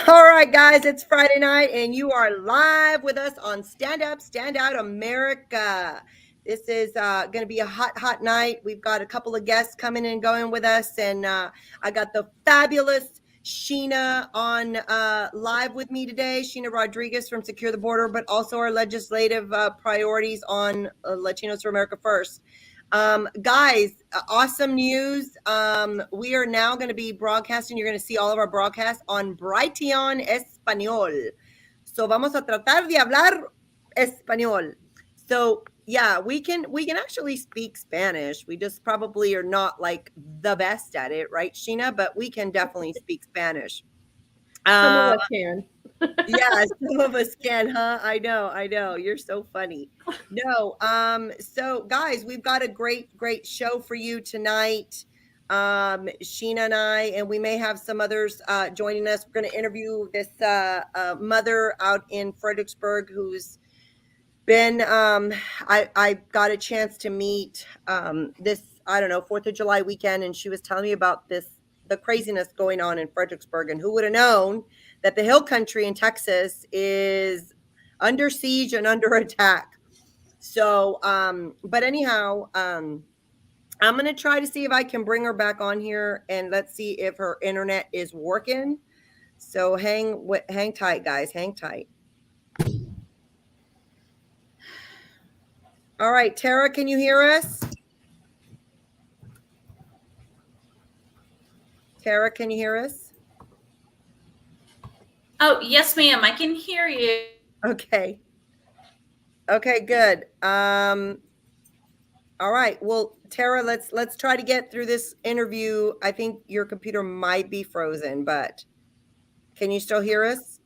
All right, guys, it's Friday night, and you are live with us on Stand Up, Stand Out America. This is going to be a hot, hot night. We've got a couple of guests coming and going with us, and I got the fabulous Sheena on live with me today. Sheena Rodriguez from Secure the Border, but also our legislative priorities on Latinos for America First. Guys, awesome news. We are now going to be broadcasting. You're going to see all of our broadcasts on Brighteon Español. So vamos a tratar de hablar español. So yeah, we can actually speak Spanish. We just probably are not like the best at it, right, Sheena? But we can definitely speak Spanish. Some of Uh, us can. yeah, some of us can, huh? I know. You're so funny. No, so guys, we've got a great, great show for you tonight. Sheena and I, and we may have some others joining us. We're going to interview this mother out in Fredericksburg who's been I got a chance to meet this, I don't know, 4th of July weekend, and she was telling me about the craziness going on in Fredericksburg, and who would have known that the hill country in Texas is under siege and under attack. So but anyhow, I'm going to try to see if I can bring her back on here, and let's see if her internet is working. So hang tight, guys, hang tight. All right, Tara, can you hear us? Tara, can you hear us? Oh, yes, ma'am. I can hear you. Okay. Okay, good. All right. Well, Tara, let's try to get through this interview. I think your computer might be frozen, but can you still hear us?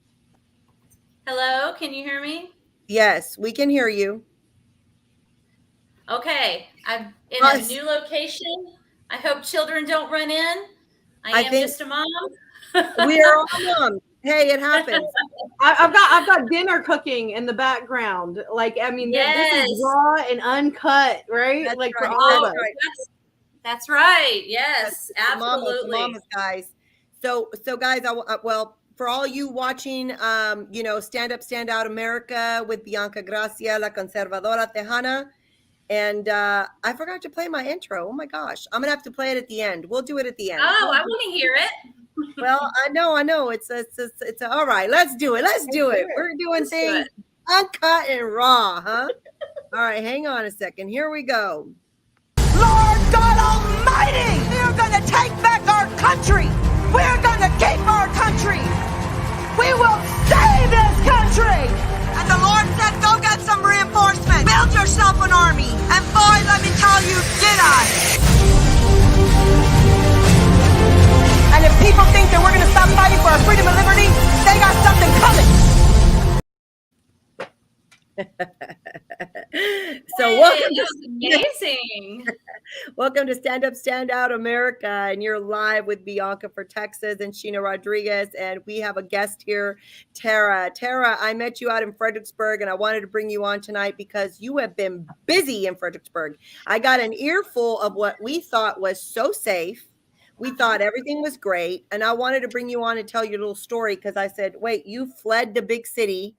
Hello, can you hear me? Yes, we can hear you. Okay, I'm in a Us. new location. I hope children don't run in. I I am think just a mom. we are all moms. Hey, it happens. I've got dinner cooking in the background. Like, I mean, this is Yes. raw and uncut, right? That's Like for right. all of That's us. right. That's right. That's Yes, the absolutely. mamas, guys. So guys, well, for all you watching, Stand Up, Stand Out America with Bianca Gracia, La Conservadora Tejana. And I forgot to play my intro. Oh my gosh. I'm gonna have to play it at the end. We'll do it at the end. Oh, I want to hear it. Well, I know. It's all right. Let's do it. Let's do it. We're doing Let's do things it. uncut and raw, huh? All right, hang on a second. Here we go. Lord God Almighty, we are going to take back our country. We are going to keep our country. We will save this country. And the Lord said, go get some reinforcements. Build yourself an army. And boy, let me tell you, did I. And if people think that we're going to stop fighting for our freedom and liberty, they got something coming. So Hey, welcome that was amazing. welcome to Stand Up, Stand Out America, and you're live with Bianca for Texas and Sheena Rodriguez, and we have a guest here, Tara. Tara, I met you out in Fredericksburg, and I wanted to bring you on tonight because you have been busy in Fredericksburg. I got an earful of what we thought was so safe. We thought everything was great, and I wanted to bring you on and tell your little story because I said, wait, you fled the big city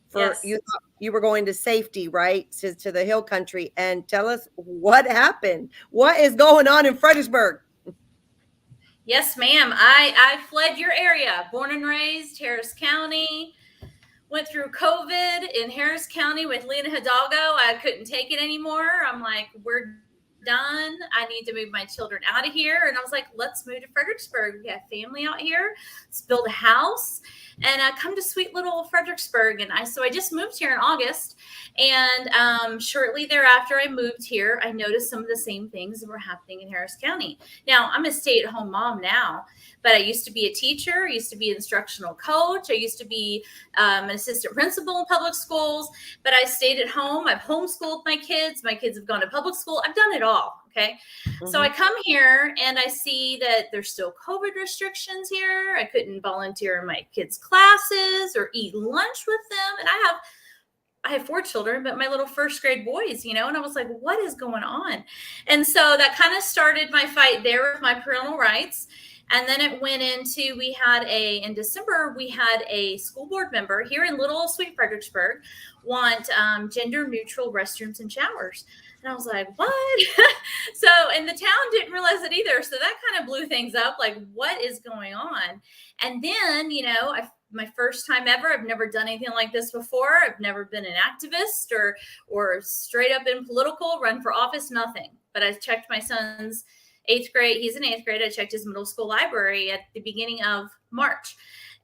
for Yes. you thought you were going to safety, right? To the hill country, and tell us what happened. What is going on in Fredericksburg? Yes, ma'am. I fled your area. Born and raised Harris County. Went through COVID in Harris County with Lena Hidalgo. I couldn't take it anymore. I'm like, we're done. I need to move my children out of here. And I was like, let's move to Fredericksburg. We have family out here. Let's build a house and come to sweet little Fredericksburg. And I just moved here in August. And shortly thereafter, I moved here. I noticed some of the same things that were happening in Harris County. Now, I'm a stay-at-home mom now, but I used to be a teacher. I used to be an instructional coach. I used to be an assistant principal in public schools, but I stayed at home. I've homeschooled my kids. My kids have gone to public school. I've done it all. Okay. Mm-hmm. So I come here and I see that there's still COVID restrictions here. I couldn't volunteer in my kids' classes or eat lunch with them. And I have 4 children, but my little first grade boys, and I was like, what is going on? And so that kind of started my fight there with my parental rights. And then it went into, in December, we had a school board member here in little sweet Fredericksburg want gender neutral restrooms and showers. And I was like, what? So, and the town didn't realize it either. So that kind of blew things up. Like, what is going on? And then, my first time ever, I've never done anything like this before. I've never been an activist or straight up in political, run for office, nothing. But I checked my son's 8th grade. He's in 8th grade. I checked his middle school library at the beginning of March.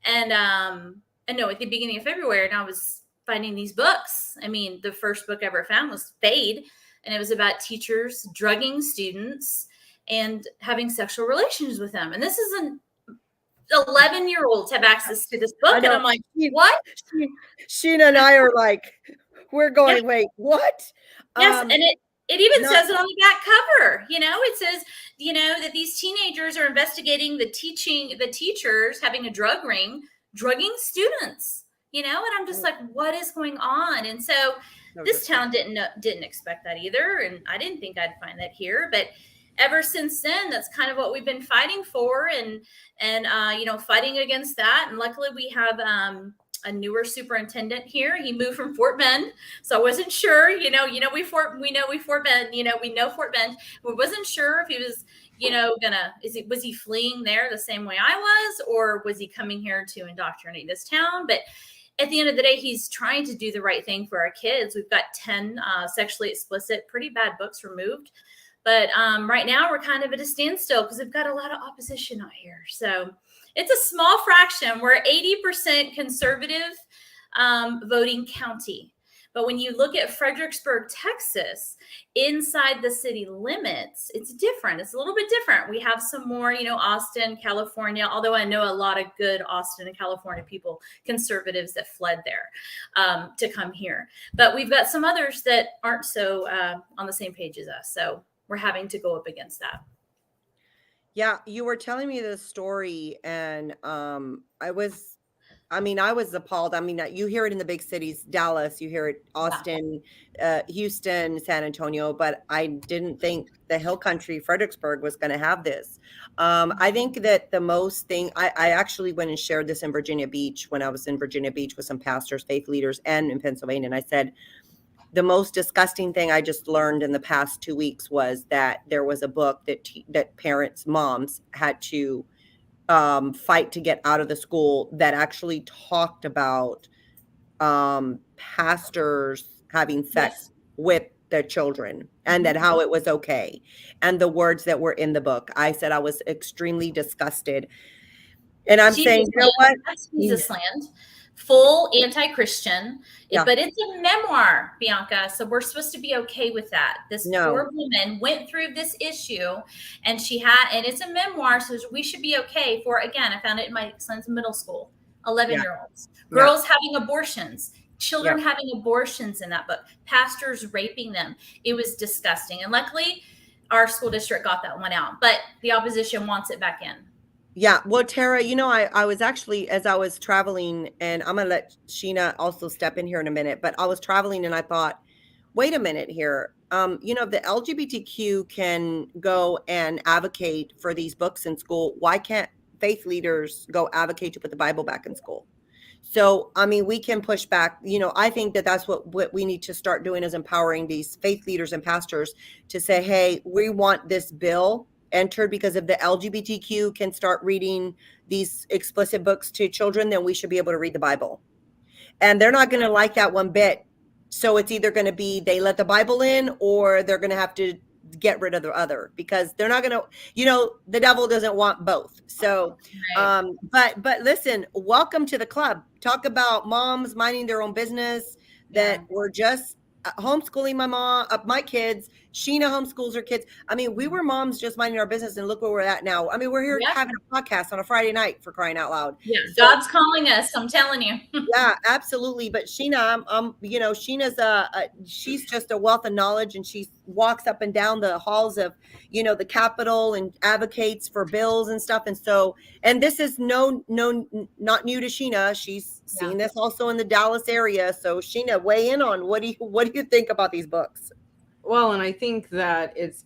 And no, at the beginning of February. And I was finding these books. I mean, the first book I ever found was Fade. And it was about teachers drugging students and having sexual relations with them. And this is an 11-year-olds have access to this book. And I'm like, what? Sheena and I are like, we're going, wait, what? Yes. And it even says it on the back cover. It says, that these teenagers are investigating the teachers having a drug ring, drugging students, and I'm just like, what is going on? And so this town didn't expect that either. And I didn't think I'd find that here, but ever since then, that's kind of what we've been fighting for and fighting against that. And luckily we have a newer superintendent here. He moved from Fort Bend. So I wasn't sure, we know Fort Bend, we know Fort Bend. We wasn't sure if he was, was he fleeing there the same way I was, or was he coming here to indoctrinate this town? But at the end of the day, he's trying to do the right thing for our kids. We've got 10 sexually explicit, pretty bad books removed. But right now we're kind of at a standstill because we've got a lot of opposition out here. So it's a small fraction. We're 80% conservative voting county. But when you look at Fredericksburg, Texas, inside the city limits, it's different. It's a little bit different. We have some more, Austin, California, although I know a lot of good Austin and California people, conservatives that fled there to come here. But we've got some others that aren't so on the same page as us. So we're having to go up against that. Yeah, you were telling me this story, and I was appalled. I mean, you hear it in the big cities, Dallas, you hear it, Austin, Houston, San Antonio, but I didn't think the Hill Country, Fredericksburg, was going to have this. I think that the most thing, I actually went and shared this in Virginia Beach when I was in Virginia Beach with some pastors, faith leaders, and in Pennsylvania. And I said, the most disgusting thing I just learned in the past 2 weeks was that there was a book that parents, moms had to fight to get out of the school that actually talked about pastors having sex with their children, and that how it was okay, and the words that were in the book. I said I was extremely disgusted, and I'm saying, you know what? That's Jesus land. Full anti-Christian, but it's a memoir, Bianca. So we're supposed to be okay with that. This poor woman went through this issue, and and it's a memoir, so we should be okay for. Again, I found it in my son's middle school. 11-year-olds, girls having abortions, children having abortions in that book, pastors raping them. It was disgusting, and luckily, our school district got that one out, but the opposition wants it back in. Yeah. Well, Tara, I was actually, as I was traveling, and I'm going to let Sheena also step in here in a minute, but I was traveling and I thought, wait a minute here. The LGBTQ can go and advocate for these books in school. Why can't faith leaders go advocate to put the Bible back in school? So, I mean, we can push back. I think that that's what we need to start doing, is empowering these faith leaders and pastors to say, hey, we want this bill entered, because if the LGBTQ can start reading these explicit books to children, then we should be able to read the Bible. And they're not going to like that one bit. So it's either going to be they let the Bible in, or they're going to have to get rid of the other, because they're not going to, the devil doesn't want both. So, but listen, welcome to the club. Talk about moms minding their own business, that were just homeschooling my kids. Sheena homeschools her kids. I mean, we were moms just minding our business, and look where we're at now. I mean, we're here having a podcast on a Friday night, for crying out loud. Yeah, so, God's calling us. I'm telling you. Yeah, absolutely. But Sheena, Sheena's she's just a wealth of knowledge, and she walks up and down the halls of, the Capitol, and advocates for bills and stuff. And so, and this is not new to Sheena. She's seen this also in the Dallas area. So Sheena, weigh in on what do you think about these books? Well, and I think that it's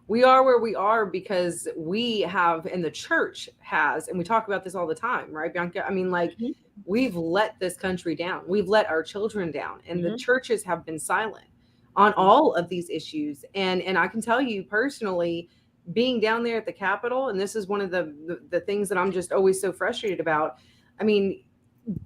We are where we are because we have, and the church has, and we talk about this all the time, right, Bianca? I mean, like, Mhm. we've let this country down. We've let our children down, and the Mhm. churches have been silent on all of these issues. And I can tell you personally, being down there at the Capitol, and this is one of the things that I'm just always so frustrated about. I mean,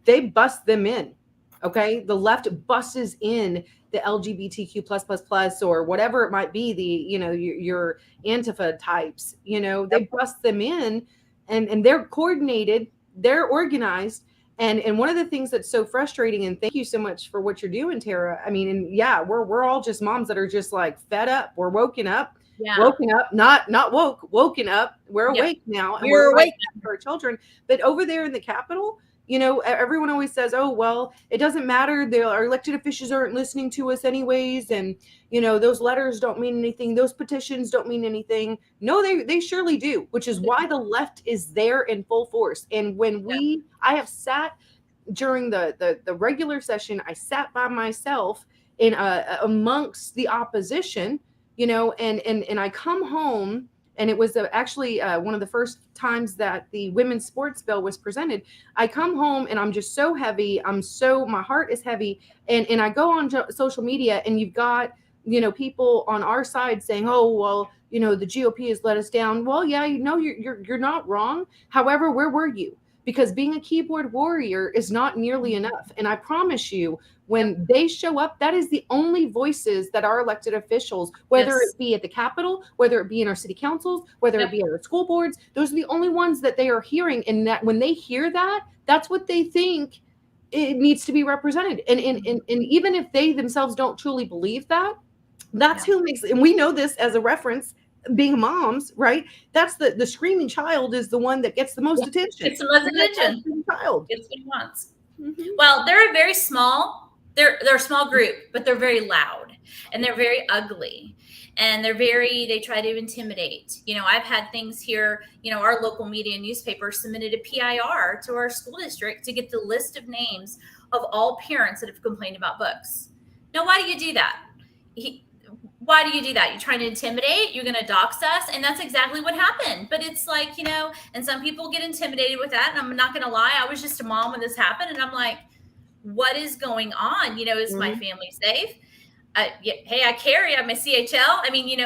they bust them in. Okay, the left buses in the LGBTQ plus or whatever it might be, the your Antifa types, they bust them in, and they're coordinated, they're organized. And one of the things that's so frustrating, and thank you so much for what you're doing, Tara. I mean, and yeah, we're all just moms that are just like fed up. We're woken up, not woken up. We're awake now, and You're we're awake. for our children. But over there in the Capitol, everyone always says, oh, well, it doesn't matter. Our elected officials aren't listening to us anyways. And, those letters don't mean anything. Those petitions don't mean anything. No, they surely do, which is why the left is there in full force. And when I have sat during the regular session, I sat by myself in amongst the opposition, and I come home, and it was actually one of the first times that the women's sports bill was presented. I come home and I'm just so heavy. My heart is heavy. And I go on social media, and you've got, people on our side saying, oh, well, the GOP has let us down. Well, yeah, you're not wrong. However, where were you? Because being a keyboard warrior is not nearly enough. And I promise you, when they show up, that is the only voices that our elected officials, whether it be at the Capitol, whether it be in our city councils, whether it be at our school boards, those are the only ones that they are hearing. And that when they hear that, that's what they think it needs to be represented. And even if they themselves don't truly believe that, that's who makes it. And we know this as a reference, being moms, right? That's the screaming child is the one that gets the most attention. Gets the most attention. Child gets what he wants. Well, they're a very small, they're a small group, but they're very loud, and they're very ugly, and they try to intimidate. I've had things here, our local media newspaper submitted a PIR to our school district to get the list of names of all parents that have complained about books. Now, why do you do that? Why do you do that? You're trying to intimidate? You're going to dox us? And that's exactly what happened. But it's like, and some people get intimidated with that. And I'm not going to lie. I was just a mom when this happened. And I'm like, what is going on? Is my family safe? Hey, I carry, I'm a CHL. I mean,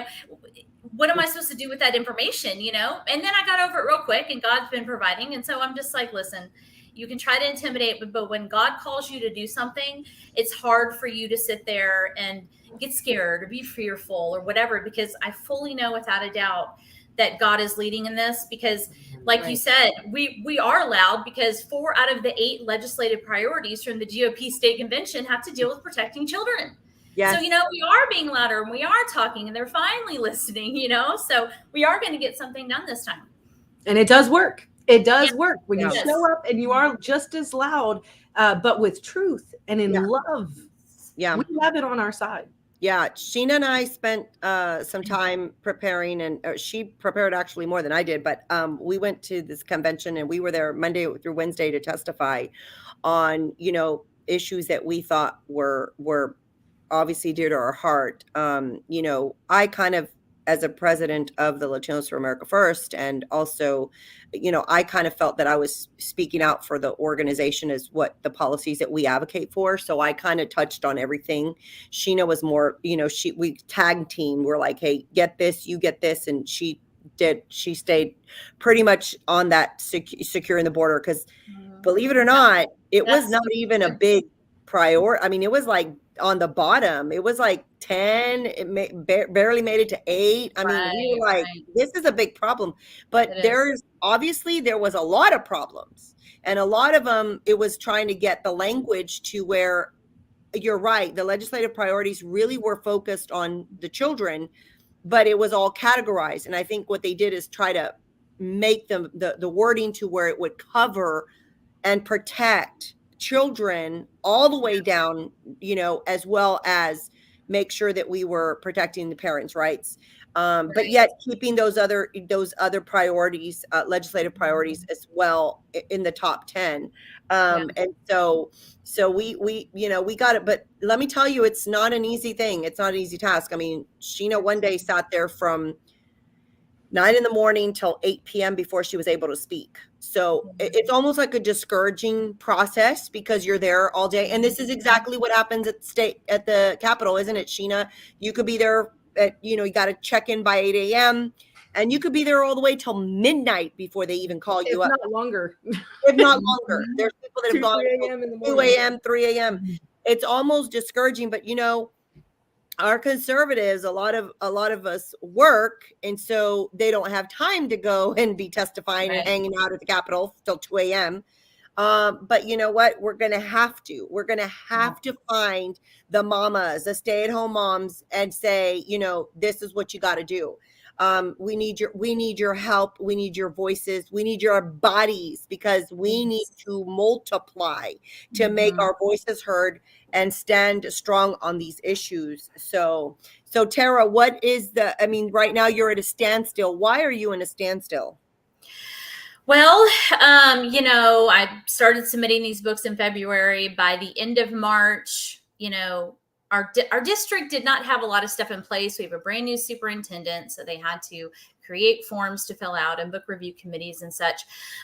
what am I supposed to do with that information? And then I got over it real quick, and God's been providing. And so I'm just like, listen, you can try to intimidate, but when God calls you to do something, it's hard for you to sit there and get scared or be fearful or whatever, because I fully know without a doubt that God is leading in this, because like you said, we are loud, because 4 out of the 8 legislative priorities from the GOP state convention have to deal with protecting children. Yes. So, we are being louder, and we are talking, and they're finally listening, so we are going to get something done this time. And it does work. It does work when you show up and you are just as loud, but with truth and in love. Yeah. We have it on our side. Yeah. Sheena and I spent some time preparing, and she prepared actually more than I did, but we went to this convention, and we were there Monday through Wednesday to testify on, issues that we thought were obviously dear to our heart. I kind of, as a president of the Latinos for America First, and also, I kind of felt that I was speaking out for the organization as what the policies that we advocate for. So I kind of touched on everything. Sheena was more, we tag team. We're like, hey, get this, you get this. And she stayed pretty much on that securing the border, because believe it or not, it was not even a big priority. I mean, it was like on the bottom. It was like 10, it barely made it to 8. I mean, we were like, this is a big problem. But there was a lot of problems, and a lot of them, it was trying to get the language to where, you're right, the legislative priorities really were focused on the children, but it was all categorized. And I think what they did is try to make the wording to where it would cover and protect children all the way down, as well as make sure that we were protecting the parents' rights, but yet keeping those other priorities, legislative priorities as well, in the top 10. And so we got it. But let me tell you, it's not an easy thing. It's not an easy task. I mean, Sheena one day sat there from 9 in the morning till 8 p.m. before she was able to speak. So it's almost like a discouraging process because you're there all day. And this is exactly what happens at the Capitol, isn't it, Sheena? You could be there at, you got to check in by 8 a.m. and you could be there all the way till midnight before they even call you if up. not longer. If not longer. There's people that have 2, gone 3 a.m. in the 2 morning. a.m., 3 a.m. It's almost discouraging, but our conservatives, a lot of us work, and so they don't have time to go and be testifying and hanging out at the Capitol till 2 a.m. But you know what? We're going to have to find the mamas, the stay-at-home moms, and say, this is what you got to do. We need your help. We need your voices. We need your bodies, because we need to multiply to make our voices heard and stand strong on these issues. So Tara, right now you're at a standstill. Why are you in a standstill? Well, I started submitting these books in February. By the end of March, our district did not have a lot of stuff in place. We have a brand new superintendent, so they had to create forms to fill out and book review committees and such.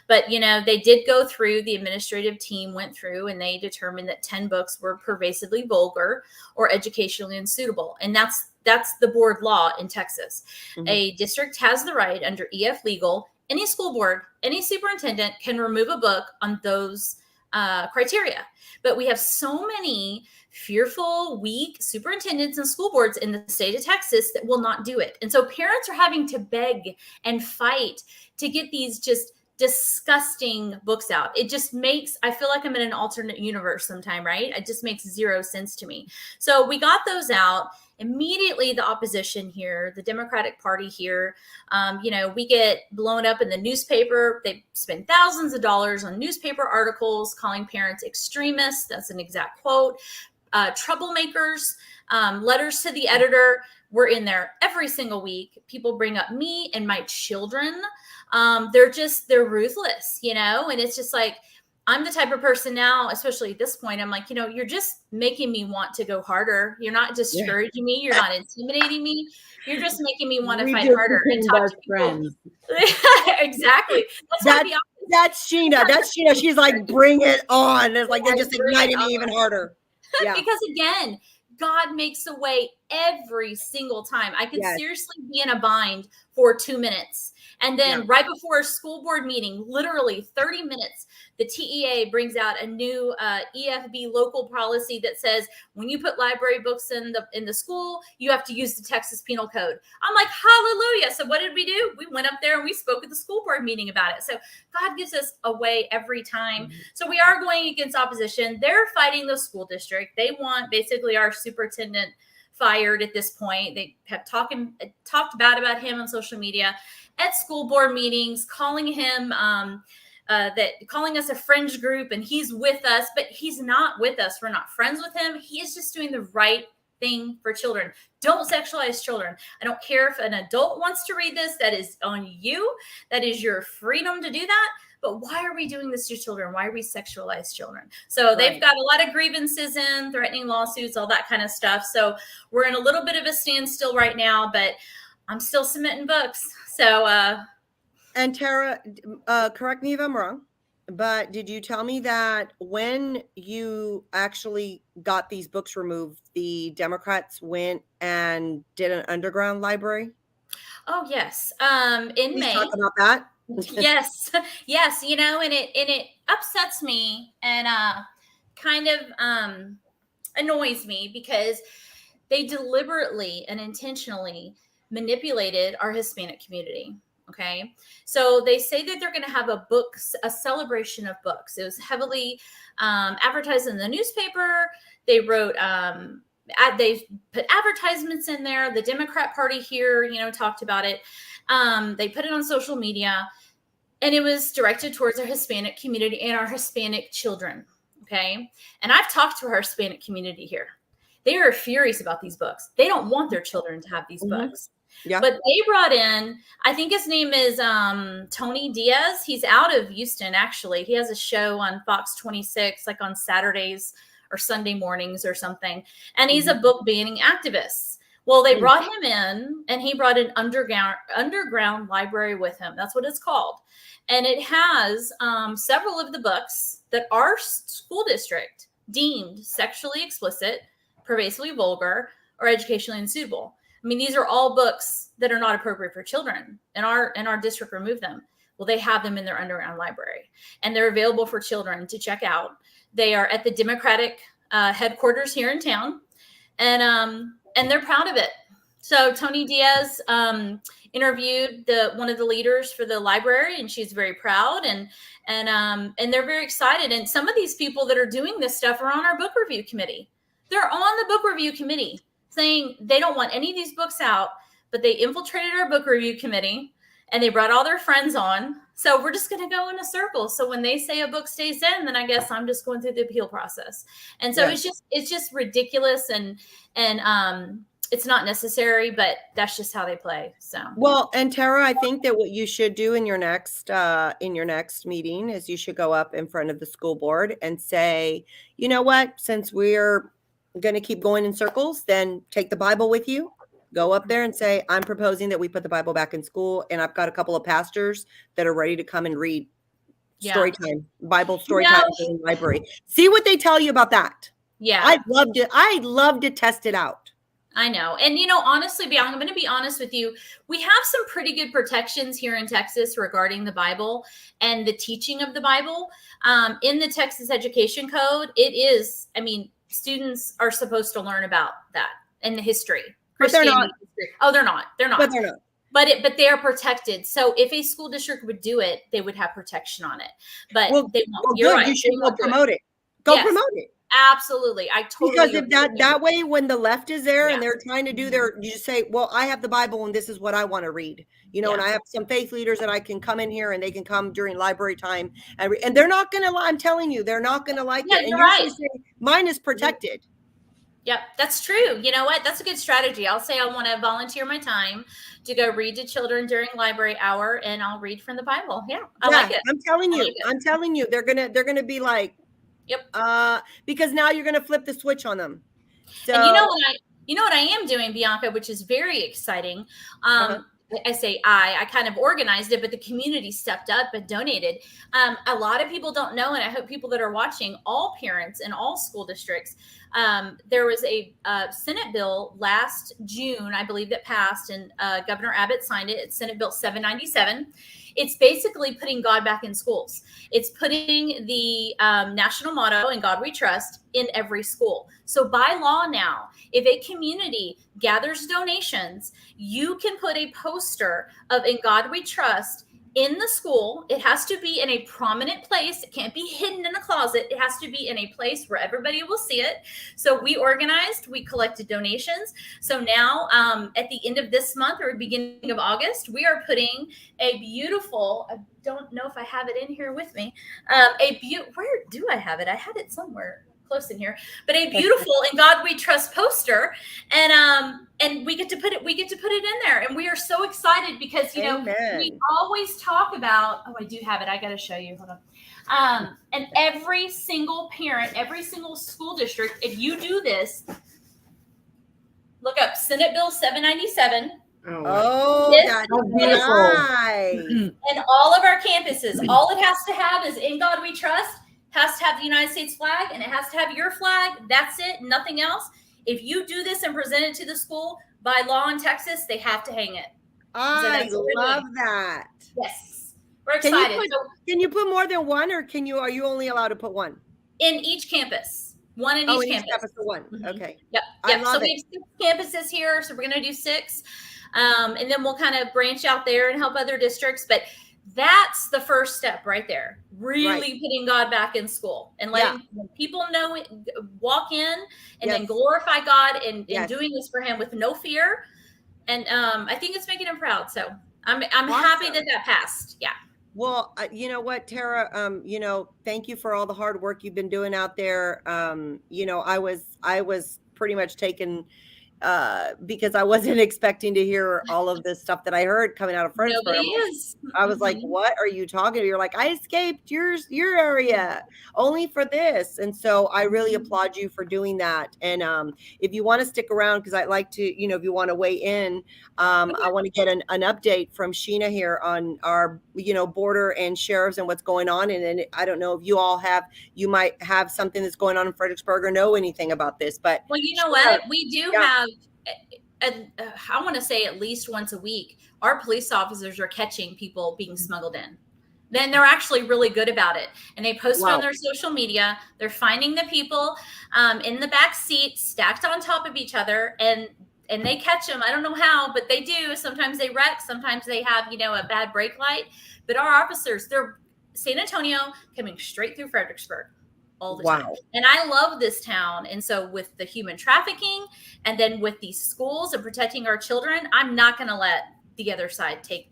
But, they did go through, the administrative team went through, and they determined that 10 books were pervasively vulgar or educationally unsuitable. And that's the board law in Texas. Mm-hmm. A district has the right under EF legal, any school board, any superintendent can remove a book on those criteria. But we have so many fearful, weak superintendents and school boards in the state of Texas that will not do it. And so parents are having to beg and fight to get these just disgusting books out. It just I feel like I'm in an alternate universe sometime, right? It just makes zero sense to me. So we got those out. Immediately, the opposition here, the Democratic Party here, we get blown up in the newspaper. They spend thousands of dollars on newspaper articles calling parents extremists. That's an exact quote. Troublemakers, letters to the editor. We're in there every single week. People bring up me and my children. They're ruthless, and it's just like, I'm the type of person now, especially at this point, I'm like, you're just making me want to go harder. You're not discouraging me. You're not intimidating me. You're just making me want to fight harder and talk to friends. Exactly. That's Sheena. She's like, bring it on. It's like, they're just igniting me even harder. Yeah. Because again, God makes a way every single time. I could seriously be in a bind for 2 minutes. And then right before a school board meeting, literally 30 minutes, the TEA brings out a new EFB local policy that says when you put library books in the school, you have to use the Texas Penal Code. I'm like, hallelujah. So what did we do? We went up there and we spoke at the school board meeting about it. So God gives us a way every time. Mm-hmm. So we are going against opposition. They're fighting the school district. They want basically our superintendent fired at this point. They have talked bad about him on social media, at school board meetings, calling him calling us a fringe group, and he's with us, but he's not with us. We're not friends with him. He is just doing the right thing for children. Don't sexualize children. I don't care if an adult wants to read this. That is on you. That is your freedom to do that. But why are we doing this to children? Why are we sexualize children? So they've got a lot of grievances in, threatening lawsuits, all that kind of stuff. So we're in a little bit of a standstill right now, but I'm still submitting books. So, and Tara, correct me if I'm wrong, but did you tell me that when you actually got these books removed, the Democrats went and did an underground library? Oh, yes. In May. Talk about that. Yes. And it upsets me and kind of annoys me because they deliberately and intentionally manipulated our Hispanic community. Okay. So they say that they're going to have a celebration of books. It was heavily advertised in the newspaper. They wrote, they put advertisements in there. The Democrat Party here, talked about it. They put it on social media, and it was directed towards our Hispanic community and our Hispanic children. Okay. And I've talked to our Hispanic community here. They are furious about these books. They don't want their children to have these books. Yeah. But they brought in, I think his name is Tony Diaz. He's out of Houston, actually. He has a show on Fox 26, like on Saturdays or Sunday mornings or something. And he's a book banning activist. Well, they brought him in, and he brought an underground library with him. That's what it's called. And it has several of the books that our school district deemed sexually explicit, pervasively vulgar, or educationally unsuitable. I mean, these are all books that are not appropriate for children, and our district removed them. Well, they have them in their underground library, and they're available for children to check out. They are at the Democratic headquarters here in town, and they're proud of it. So Tony Diaz interviewed one of the leaders for the library, and she's very proud, and they're very excited. And some of these people that are doing this stuff are on our book review committee. They're on the book review committee saying they don't want any of these books out, but they infiltrated our book review committee and they brought all their friends on. So we're just going to go in a circle. So when they say a book stays in, then I guess I'm just going through the appeal process. And so it's just ridiculous, and it's not necessary, but that's just how they play. So well, and Tara, I think that what you should do in your next meeting is you should go up in front of the school board and say, you know what, since we're going to keep going in circles, then take the Bible with you. Go up there and say, I'm proposing that we put the Bible back in school, and I've got a couple of pastors that are ready to come and read story time, Bible story time in the library. See what they tell you about that. Yeah, I'd love to test it out. I know. And, honestly, Bianca, I'm going to be honest with you. We have some pretty good protections here in Texas regarding the Bible and the teaching of the Bible. In the Texas Education Code, it is, students are supposed to learn about that and the history. But they're not. Oh, they're not. They're not. But they're not. But they are protected. So if a school district would do it, they would have protection on it. But they won't. Well, You're good. right. You should go promote it. Go promote it. Absolutely. I totally because if that way, when the left is there and they're trying to do you just say, well, I have the Bible and this is what I want to read, and I have some faith leaders that I can come in here and they can come during library time and they're not going to, I'm telling you, they're not going to like it. And you're right. Say, mine is protected. Yep, that's true. You know what? That's a good strategy. I'll say I want to volunteer my time to go read to children during library hour, and I'll read from the Bible. Yeah, I like it. I'm telling you, they're gonna be like, yep. Because now you're gonna flip the switch on them. So, and you know what I am doing, Bianca, which is very exciting. I say I kind of organized it, but the community stepped up and donated. A lot of people don't know, and I hope people that are watching, all parents in all school districts, there was a Senate bill last June, I believe, that passed, and Governor Abbott signed it. It's Senate Bill 797. It's basically putting God back in schools. It's putting the national motto, "In God We Trust," in every school. So by law now, if a community gathers donations, you can put a poster of "In God We Trust" in the school. It has to be in a prominent place. It can't be hidden in a closet. It has to be in a place where everybody will see it. So we organized, we collected donations. So now at the end of this month or beginning of August, we are putting a beautiful, I don't know if I have it in here with me, where do I have it? I had it somewhere close in here, but a beautiful "In God We Trust" poster, and we get to put it in there, and we are so excited because we always talk about, I do have it, I got to show you, hold on, and every single parent, every single school district, if you do this, look up Senate Bill 797. Oh, that's beautiful. Nice. And all of our campuses, all it has to have is "In God We Trust." Has to have the United States flag, and it has to have your flag. That's it, nothing else. If you do this and present it to the school, by law in Texas, they have to hang it. I love that. Yes, we're excited. Can you put more than one, or are you only allowed to put one? In each campus. One in each campus. One. Okay. Yep. So we have 6 campuses here, so we're going to do 6. And then we'll kind of branch out there and help other districts. But that's the first step right there. Really putting God back in school and letting people know it, walk in and then glorify God and doing this for Him with no fear. And I think it's making Him proud. So I'm happy that passed. Yeah. Well, you know what, Tara, thank you for all the hard work you've been doing out there. I was pretty much taken because I wasn't expecting to hear all of this stuff that I heard coming out of Fredericksburg. Nobody is. I was like, what are you talking to? You're like, I escaped your area only for this. And so I really applaud you for doing that. And if you want to stick around, because I'd like to, if you want to weigh in, I want to get an update from Sheena here on our, border and sheriffs and what's going on. And then I don't know if you might have something that's going on in Fredericksburg or know anything about this, but. Well, you know Sheena, what? We do have, I want to say at least once a week, our police officers are catching people being smuggled in. Then they're actually really good about it. And they post it on their social media. They're finding the people in the back seat stacked on top of each other, and they catch them. I don't know how, but they do. Sometimes they wreck. Sometimes they have, a bad brake light. But our officers, they're San Antonio coming straight through Fredericksburg all the time. And I love this town. And so with the human trafficking and then with these schools and protecting our children, I'm not going to let the other side take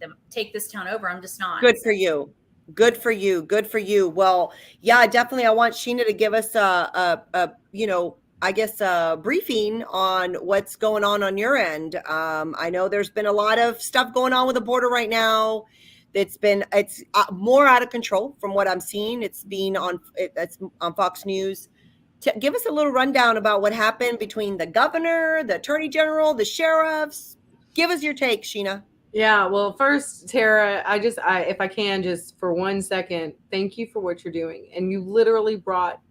this town over. I'm just not. Good for you. Good for you. Good for you. Well, yeah, definitely. I want Sheena to give us a briefing on what's going on your end. I know there's been a lot of stuff going on with the border right now. It's more out of control from what I'm seeing. It's on Fox News. Give us a little rundown about what happened between the governor, the attorney general, the sheriffs. Give us your take, Sheena. Yeah, well, first, Tara, if I can, just for 1 second, thank you for what you're doing. And you literally brought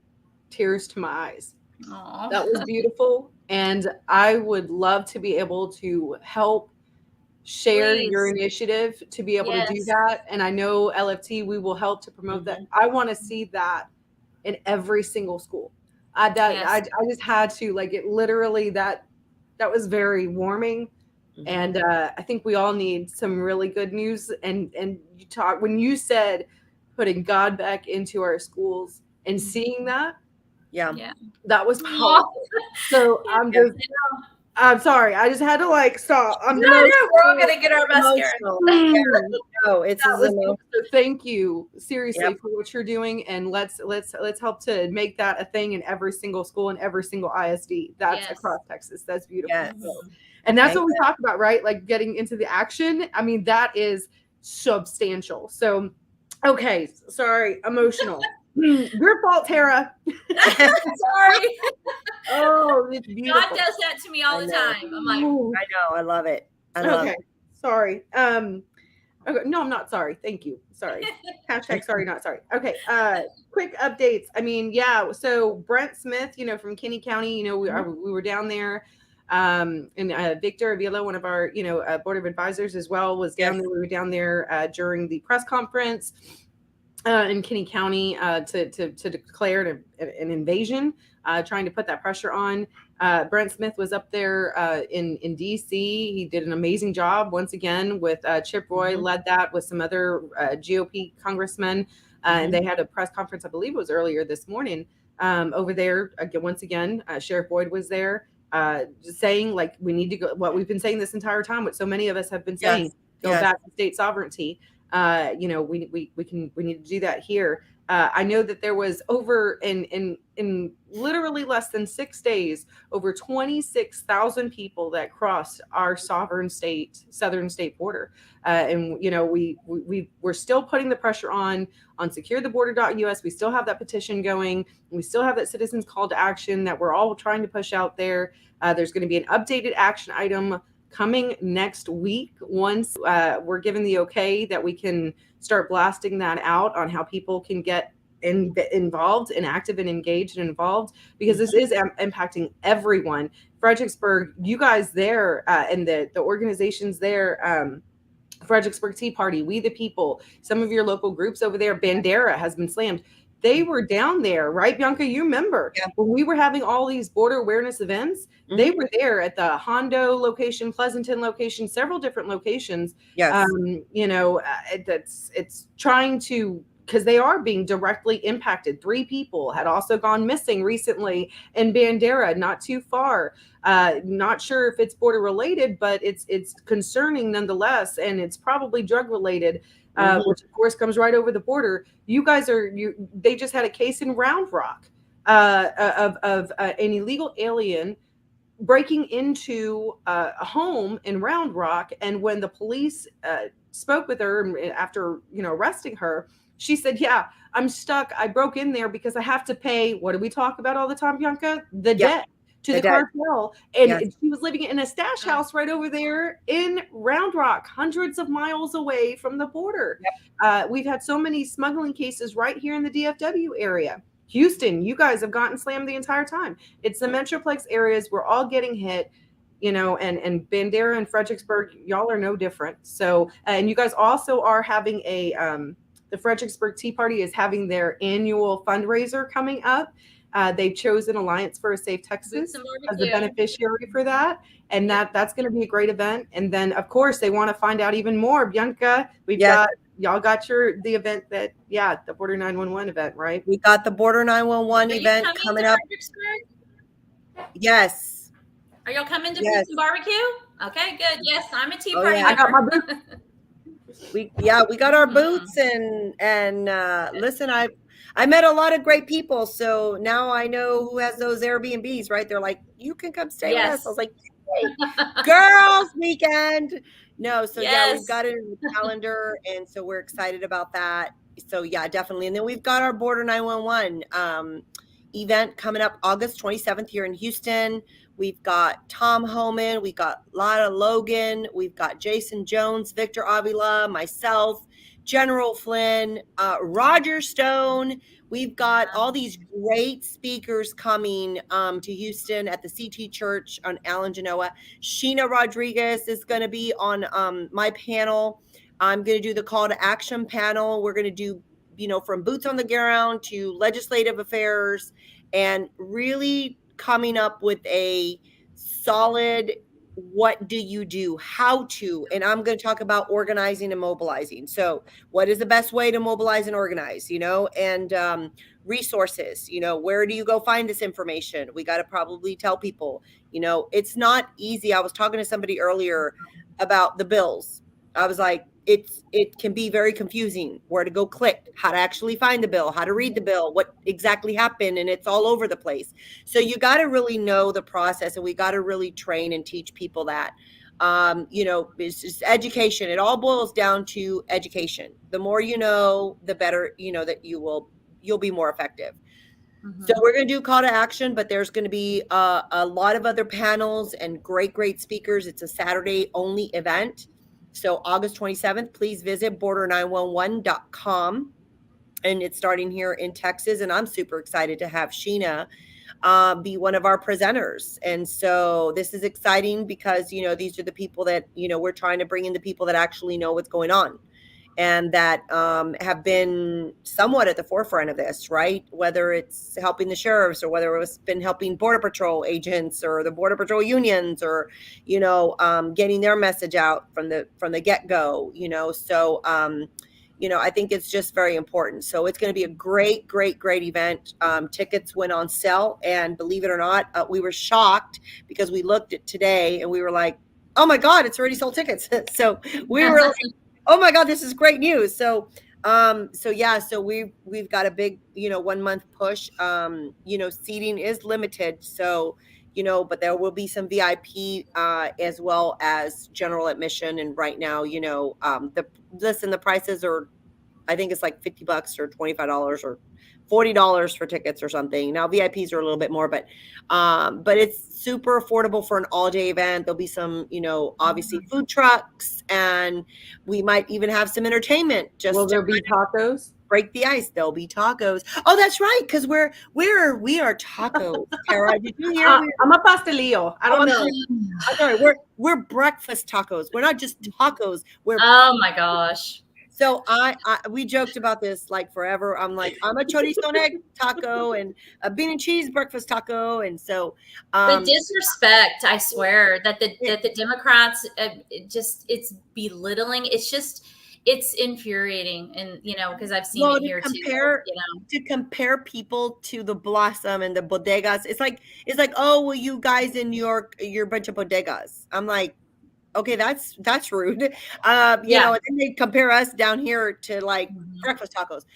tears to my eyes. Aww. That was beautiful. And I would love to be able to help share your initiative to be able to do that. And I know LFT, we will help to promote that. I want to see that in every single school. I just had to, like, it literally, that was very warming. And I think we all need some really good news. And when you said putting God back into our schools and seeing that, that was powerful. So I'm sorry. I just had to stop. We're all gonna get our mascara. So thank you seriously for what you're doing, and let's help to make that a thing in every single school and every single ISD. That's across Texas. That's beautiful. Yes. And that's what we talk about, right? Like getting into the action. I mean, that is substantial. So, okay, sorry, emotional. Your fault, Tara. Sorry. Oh, it's beautiful. God does that to me all the time. I'm like, I know, I love it. Sorry. Okay, no, I'm not sorry. Thank you. Sorry. Hashtag sorry, not sorry. Okay. Quick updates. I mean, so Brent Smith, from Kinney County, we were down there. And Victor Avila, one of our, board of advisors as well, was down there. We were down there during the press conference in Kinney County to declare an invasion, trying to put that pressure on. Brent Smith was up there in DC. He did an amazing job once again with Chip Roy, led that with some other GOP congressmen. And they had a press conference, I believe it was earlier this morning, over there. Once again, Sheriff Boyd was there. Saying we need to go, what we've been saying this entire time, what so many of us have been saying, go back to state sovereignty. We need to do that here. I know that there was over in literally less than 6 days, over 26,000 people that crossed our southern state border. And we're still putting the pressure on securetheborder.us. We still have that petition going. We still have that citizens call to action that we're all trying to push out there. There's going to be an updated action item coming next week once we're given the okay that we can start blasting that out on how people can get involved and active and engaged and involved, because this is impacting everyone. Fredericksburg, you guys there and the organizations there, Fredericksburg Tea Party, We the People, some of your local groups over there, Bandera has been slammed. They were down there, right, Bianca? You remember when we were having all these border awareness events, they were there at the Hondo location, Pleasanton location, several different locations. Yes. It's trying to, because they are being directly impacted. 3 people had also gone missing recently in Bandera, not too far. Not sure if it's border related, but it's concerning nonetheless, and it's probably drug related. Which of course comes right over the border. You guys they just had a case in Round Rock of an illegal alien breaking into a home in Round Rock. And when the police spoke with her after, arresting her, she said, yeah, I'm stuck. I broke in there because I have to pay. What do we talk about all the time, Bianca? The debt to the cartel. And she was living in a stash house right over there in Round Rock, hundreds of miles away from the border. We've had so many smuggling cases right here in the DFW area. Houston, you guys have gotten slammed the entire time. It's the Metroplex areas. We're all getting hit, and Bandera and Fredericksburg, y'all are no different. So, and you guys also are having the Fredericksburg Tea Party is having their annual fundraiser coming up. They've chosen Alliance for a Safe Texas as the beneficiary for that. And that's going to be a great event. And then, of course, they want to find out even more. Bianca, y'all got the event the Border 911 event, right? We got the Border 911 event coming up. Yes. Are y'all coming to some barbecue? Okay, good. Yes, I'm a tea party. I got my boots. We got our boots and listen, I met a lot of great people. So now I know who has those Airbnbs, right? They're like, you can come stay with us. I was like, hey, girls weekend. No, so we've got it in the calendar. And so we're excited about that. So definitely. And then we've got our Border 911 event coming up August 27th here in Houston. We've got Tom Homan, we've got Lada Logan, we've got Jason Jones, Victor Avila, myself, General Flynn, Roger Stone. We've got all these great speakers coming to Houston at the CT Church on Alan Genoa. Sheena Rodriguez is going to be on my panel. I'm going to do the call to action panel. We're going to do, from boots on the ground to legislative affairs, and really coming up with a solid, what do you do, how to, and I'm going to talk about organizing and mobilizing. So what is the best way to mobilize and organize, and resources, where do you go find this information? We got to probably tell people, it's not easy. I was talking to somebody earlier about the bills. I was like, it can be very confusing where to go click, how to actually find the bill, how to read the bill, what exactly happened, and it's all over the place. So you got to really know the process, and we got to really train and teach people that. It's just education. It all boils down to education. The more you know, the better, that you'll be more effective. So we're going to do call to action, but there's going to be a lot of other panels and great speakers. It's a Saturday only event. So August 27th, please visit border911.com. And it's starting here in Texas. And I'm super excited to have Sheena be one of our presenters. And so this is exciting because, these are the people that, we're trying to bring in, the people that actually know what's going on and that have been somewhat at the forefront of this, right? Whether it's helping the sheriffs or whether it's been helping Border Patrol agents or the Border Patrol unions or, getting their message out from the get-go, So, I think it's just very important. So it's going to be a great event. Tickets went on sale, and believe it or not, we were shocked because we looked at today and we were like, oh my God, it's already sold tickets. So we were like, oh my God, this is great news. So we've got a big, 1 month push. Seating is limited. So, but there will be some VIP as well as general admission. And right now, the prices are, I think it's like $50 or $25 or $40 for tickets or something. Now VIPs are a little bit more, but it's super affordable for an all-day event. There'll be some, obviously food trucks, and we might even have some entertainment. Will there be tacos? Break the ice. There'll be tacos. Oh, that's right, because we are tacos. Tara, did you hear? I'm a pastelillo. I don't know. I'm sorry, we're breakfast tacos. We're not just tacos. Oh my gosh. So we joked about this like forever. I'm like, I'm a chorizo and egg taco and a bean and cheese breakfast taco. And so the disrespect, I swear, that the Democrats it's belittling. It's infuriating. And because I've seen it here too. To compare people to the Blossom and the bodegas, it's like, oh, well, you guys in New York, you're a bunch of bodegas. I'm like, okay, that's rude. And then they compare us down here to like breakfast tacos.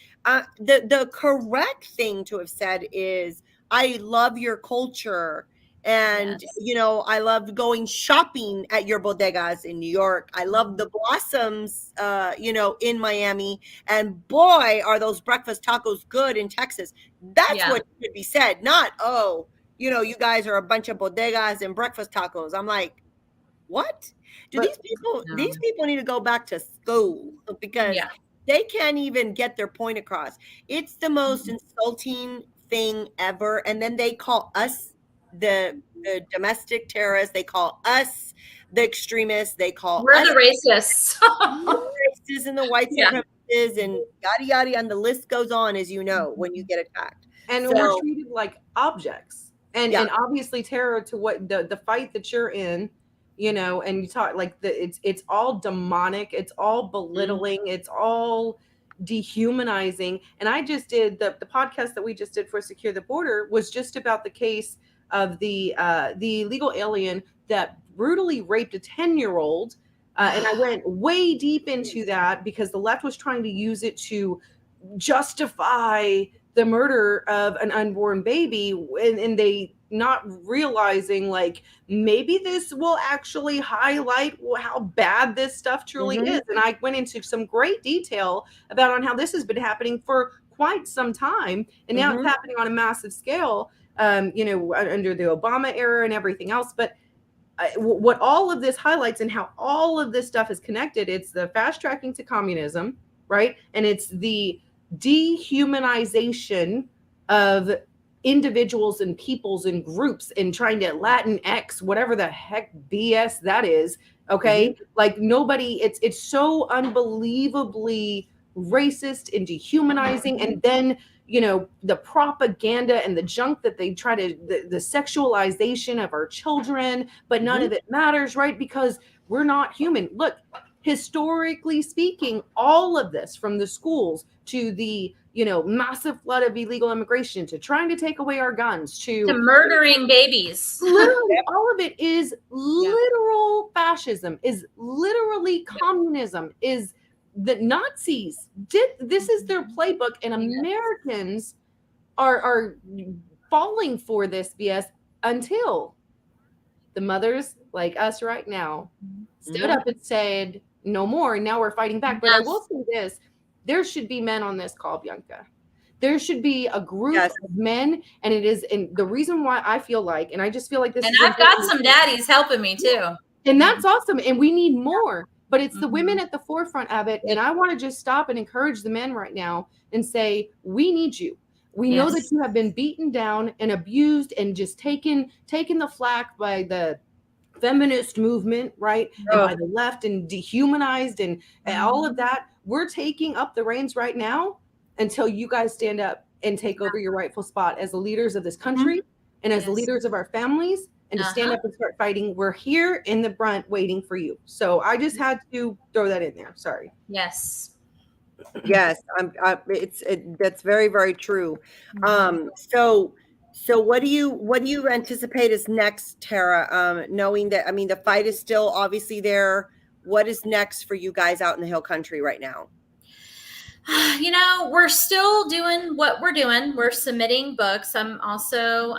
The correct thing to have said is, I love your culture And, Yes. you know, I loved going shopping at your bodegas in New York. I love the blossoms, you know, in Miami. And boy, are those breakfast tacos good in Texas. That's Yeah. what should be said, not, oh, you know, you guys are a bunch of bodegas and breakfast tacos. I'm like, what? Do But these No. people need to go back to school because Yeah. they can't even get their point across. It's the most insulting thing ever. And then they call us the domestic terrorists. They call us the extremists. They call We're us the racists. the racists and the white Yeah. supremacists and yada yada. And the list goes on, as you know, when you get attacked. and So we're treated like objects. And yeah. and obviously, Tara, to what the fight that you're in, you know, and you talk like it's all demonic, it's all belittling, it's all dehumanizing. And I just did the podcast that we just did for Secure the Border was just about the case of the illegal alien that brutally raped a 10-year-old. And I went way deep into that because the left was trying to use it to justify the murder of an unborn baby, and they not realizing like maybe this will actually highlight how bad this stuff truly Mhm. is. And I went into some great detail about on how this has been happening for quite some time, and now it's Mhm. happening on a massive scale, you know, under the Obama era and everything else. But what all of this highlights and how all of this stuff is connected, it's the fast tracking to communism, right? And it's the dehumanization of individuals and peoples and groups and trying to Latinx, whatever the heck BS that is. Okay. Like nobody, it's so unbelievably racist and dehumanizing. And then, you know, the propaganda and the junk that they try to, the sexualization of our children, but none of it matters, right? Because we're not human. Look, historically speaking, all of this, from the schools to the, you know, massive flood of illegal immigration to trying to take away our guns To murdering babies. literally all of it is literal fascism, is literally communism, is the Nazis did this, is their playbook, and Americans are falling for this BS until the mothers like us right now stood up and said no more, and now we're fighting back. But I will say this, there should be men on this call, Bianca. There should be a group of men, and it is, and the reason why I feel like, and I just feel like this And is I've got some daddies helping me too. and that's awesome, and we need more, but it's the women at the forefront of it. And I want to just stop and encourage the men right now and say, we need you. We know that you have been beaten down and abused and just taken the flack by the feminist movement, right? And by the left, and dehumanized and all of that. We're taking up the reins right now until you guys stand up and take over your rightful spot as the leaders of this country and as the leaders of our families, and to stand up and start fighting. We're here in the brunt waiting for you. So I just had to throw that in there. Sorry. Yes. Yes, that's very, very true. So what do you anticipate is next, Tara? Knowing that, I mean, the fight is still obviously there. What is next for you guys out in the Hill Country right now? You know, we're still doing what we're doing. We're submitting books. I'm also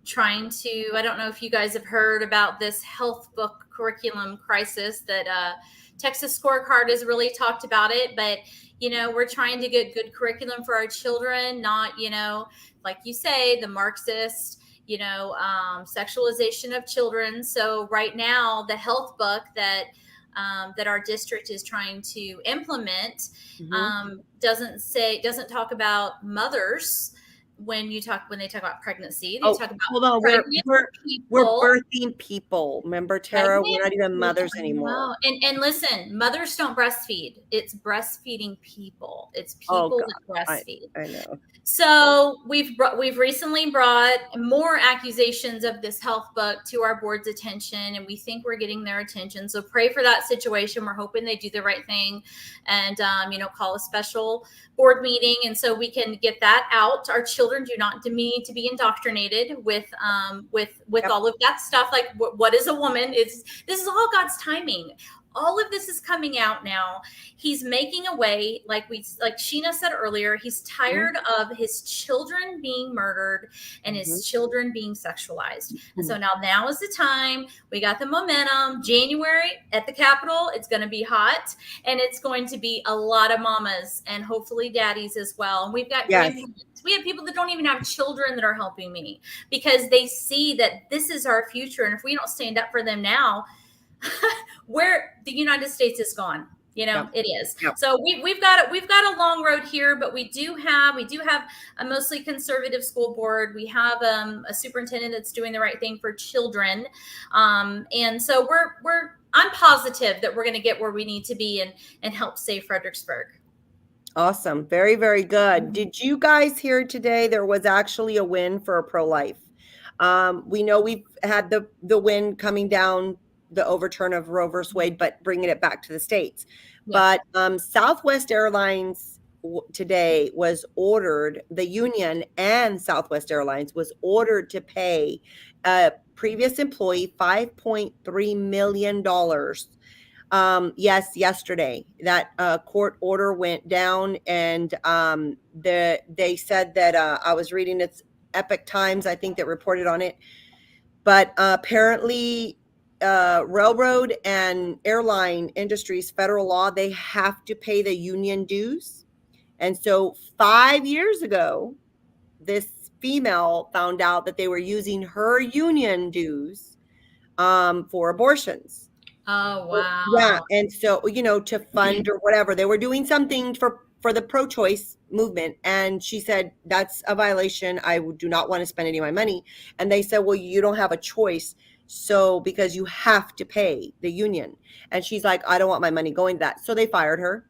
trying to, I don't know if you guys have heard about this health book curriculum crisis that Texas Scorecard has really talked about it. But, you know, we're trying to get good curriculum for our children, not, you know, like you say, the Marxist, you know, sexualization of children. So right now, the health book that our district is trying to implement doesn't talk about mothers when they talk about pregnancy. They talk about hold on, we're birthing people. Remember, Tara, we're not even mothers anymore. And listen, mothers don't breastfeed. It's breastfeeding people. It's people that breastfeed. I know. So we've recently brought more accusations of this health book to our board's attention, and we think we're getting their attention. So pray for that situation. We're hoping they do the right thing, and you know, call a special board meeting, and so we can get that out. Our children do not need to be indoctrinated with all of that stuff. Like what is a woman? This is all God's timing. all of this is coming out now. He's making a way, like Sheena said earlier, he's tired of his children being murdered and his children being sexualized. And so now is the time. We got the momentum. January at the Capitol, it's going to be hot, and it's going to be a lot of mamas and hopefully daddies as well. And we've got grandparents. We have people that don't even have children that are helping me because they see that this is our future. And if we don't stand up for them now, where the United States is gone. It is. So we've got a long road here, but we do have a mostly conservative school board. We have a superintendent that's doing the right thing for children, and so I'm positive that we're going to get where we need to be and help save Fredericksburg. Awesome. Very, very good. Did you guys hear today there was actually a win for pro-life? We know we've had the win coming down, the overturn of Roe versus Wade, but bringing it back to the states. Yeah. But Southwest Airlines today was ordered, the union and Southwest Airlines was ordered to pay a previous employee $5.3 million. Yes, yesterday that court order went down, and they said that I was reading, it's Epic Times, I think, that reported on it. But apparently railroad and airline industries, federal law, they have to pay the union dues. And so 5 years ago, this female found out that they were using her union dues for abortions. Oh, wow. Yeah. And so, to fund or whatever, they were doing something for the pro-choice movement. And she said, that's a violation. I do not want to spend any of my money. And they said, well, you don't have a choice. So because you have to pay the union. And she's like, I don't want my money going to that. So they fired her,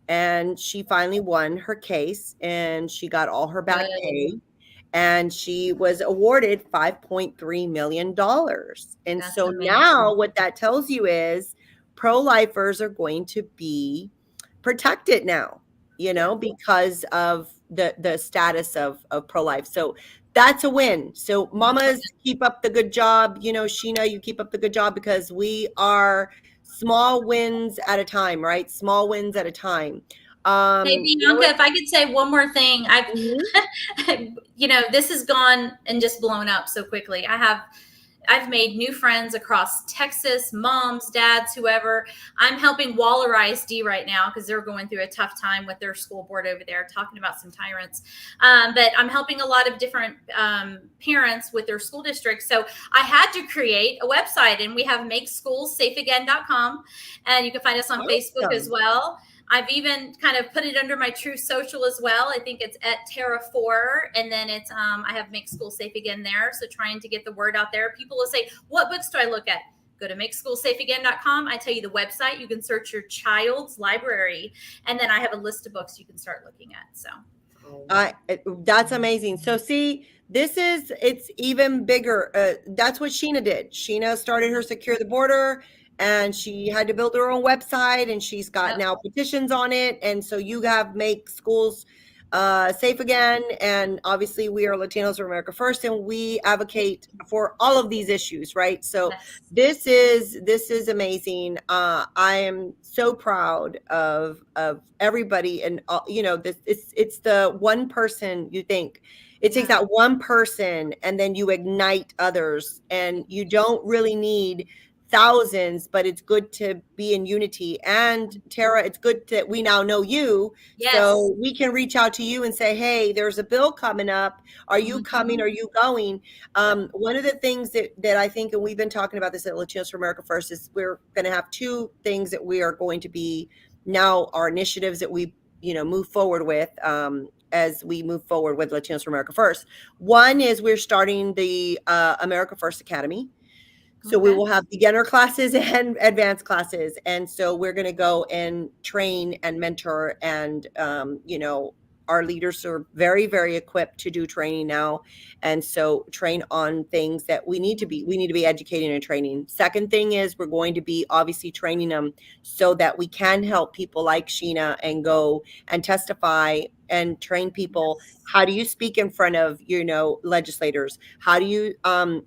and she finally won her case, and she got all her back pay, and she was awarded $5.3 million. And that's so amazing. Now what that tells you is pro-lifers are going to be protected now, because of the status of pro-life. So that's a win. So mamas, keep up the good job. Sheena, you keep up the good job, because we are small wins at a time, right? Small wins at a time. Hey, Bianca, if I could say one more thing, this has gone and just blown up so quickly. I've made new friends across Texas, moms, dads, whoever. I'm helping Waller ISD right now because they're going through a tough time with their school board over there, talking about some tyrants. But I'm helping a lot of different parents with their school districts. So I had to create a website, and we have makeschoolsafeagain.com, and you can find us on Facebook as well. I've even kind of put it under my True Social as well. I think it's at Terra4, and then it's I have Make School Safe Again there. So trying to get the word out there. People will say, what books do I look at? Go to makeschoolsafeagain.com. I tell you the website. You can search your child's library, and then I have a list of books you can start looking at. So that's amazing. So see, it's even bigger. That's what Sheena did. Sheena started her Secure the Border, and she had to build her own website, and she's got now petitions on it. And so you have Make Schools Safe Again. And obviously we are Latinos for America First, and we advocate for all of these issues, right? So this is amazing. I am so proud of everybody. And it's the one person. You think it takes that one person, and then you ignite others, and you don't really need thousands, but it's good to be in unity. And Tara, it's good that we now know you, so we can reach out to you and say, hey, there's a bill coming up. Are you coming? Are you going? One of the things that I think, and we've been talking about this at Latinos for America First, is we're going to have two things that we are going to be now, our initiatives that we move forward with as we move forward with Latinos for America First. One is we're starting the America First Academy. So we will have beginner classes and advanced classes. And so we're going to go and train and mentor and, our leaders are very, very equipped to do training now. And so train on things that we need to be educating and training. Second thing is we're going to be obviously training them so that we can help people like Sheena and go and testify and train people. How do you speak in front of, legislators? How do you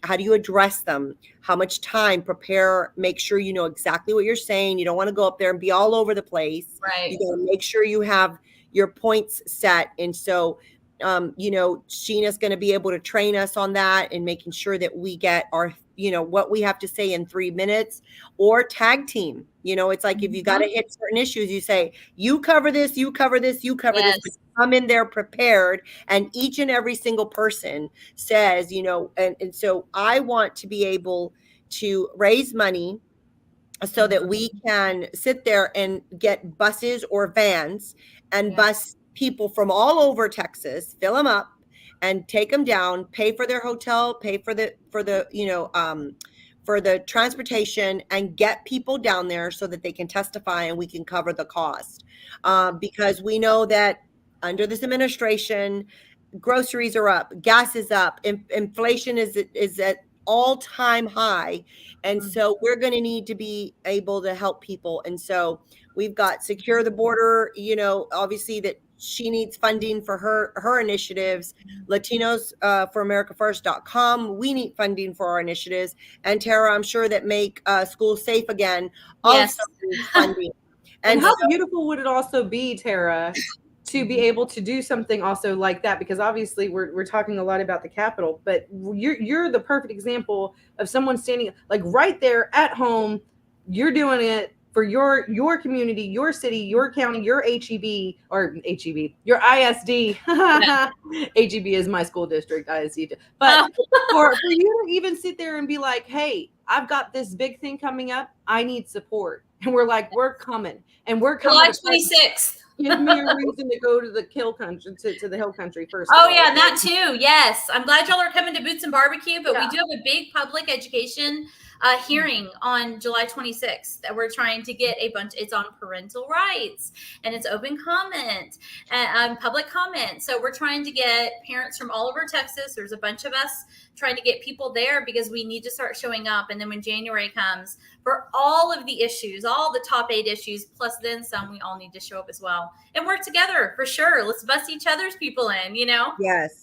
address them? How much time prepare, make sure you know exactly what you're saying. You don't want to go up there and be all over the place. Right. You got to make sure you have your points set. And so, Sheena's going to be able to train us on that and making sure that we get our, what we have to say in 3 minutes, or tag team. It's like, if you got to hit certain issues, you say, you cover this, you cover this, you cover this. But come in there prepared, and each and every single person says, and so I want to be able to raise money so that we can sit there and get buses or vans and bus people from all over Texas, fill them up and take them down, pay for their hotel, pay for the transportation, and get people down there so that they can testify and we can cover the cost. Because we know that under this administration, groceries are up, gas is up, inflation is at all-time high. And so we're going to need to be able to help people. And so we've got Secure the Border, obviously that she needs funding for her initiatives. Latinos for America First.com. We need funding for our initiatives. And Tara, I'm sure that Make School Safe Again also needs funding. And how beautiful would it also be, Tara, to be able to do something also like that? Because obviously we're talking a lot about the Capitol, but you're the perfect example of someone standing like right there at home. You're doing it for your community, your city, your county, your HEB, your ISD. HEB is my school district, ISD. But for you to even sit there and be like, hey, I've got this big thing coming up, I need support. And we're like, we're coming. And we're coming. July 26th. Give me a reason to go to the hill country, to the hill country first. Oh yeah, that too. Yes, I'm glad y'all are coming to Boots and Barbecue, but we do have a big public education hearing on July 26th that we're trying to get a bunch. It's on parental rights and it's open comment and public comment. So we're trying to get parents from all over Texas. There's a bunch of us trying to get people there because we need to start showing up. And then when January comes, for all of the issues, all the top 8 issues, plus then some, we all need to show up as well and work together for sure. Let's bust each other's people in, Yes.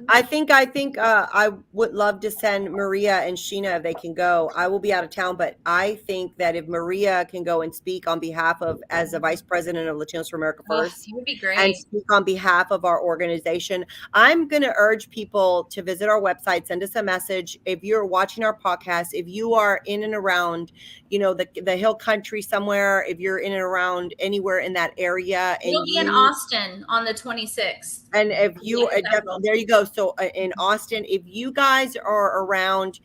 I think I would love to send Maria and Sheena if they can go. I will be out of town, but I think that if Maria can go and speak on behalf of, as the vice president of Latinos for America First, it would be great, and speak on behalf of our organization. I'm going to urge people to visit our website, send us a message. If you're watching our podcast, if you are in and around, the Hill Country somewhere, if you're in and around anywhere in that area, and you'll be in Austin on the 26th. And if you, there you go. So in Austin, if you guys are around,